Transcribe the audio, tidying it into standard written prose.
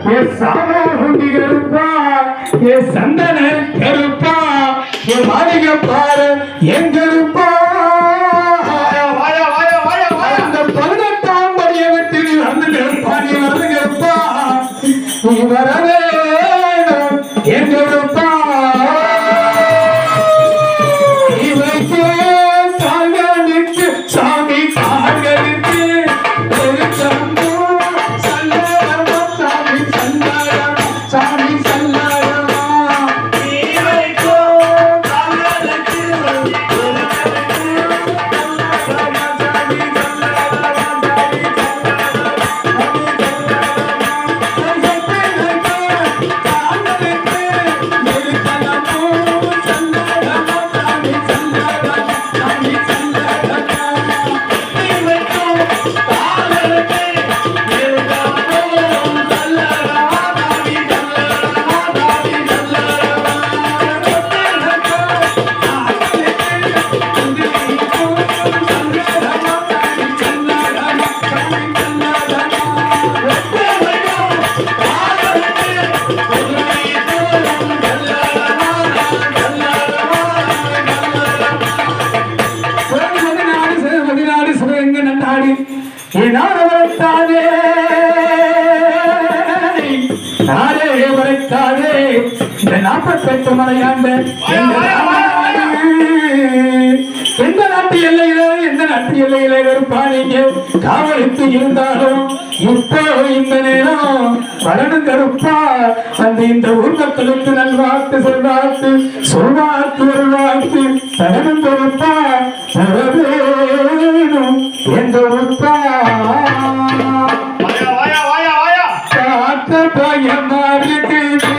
ये सारा हुंडी करुपा ये संदन करुपा ये मालिक पार எங்க இருப்பா அந்த 18ஆம் படியை விட்டு நீ வந்து நிற்பா நீ வந்து நிற்பா நீ வரவே எங்க இருப்பா இவைக்கு கால்களுக்கு சாமி கால்களுக்கு ஒரு சம்பு சல்லடமா சாமி சல்லடமா சாமி சல்லடமா இவைக்கு கால்களுக்கு ஒரு நாற்பத்தெட்டு மலையாண்டு எந்த நாட்டு எல்லையில எந்த நாட்டு எல்லையில இருப்பானீங்க காவலித்து இருந்தாலும் இப்போ இந்த நேரம் வளரும் கருப்பா அந்த இந்த ஊர் மக்களுக்கு நல்வாக்கு சொல்வாக்கு சொல்வாக்கு ஒரு வாக்கு தரணும் கருப்பா தரவேணும் என்ற உப்பா காத்த பயமா இருக்குது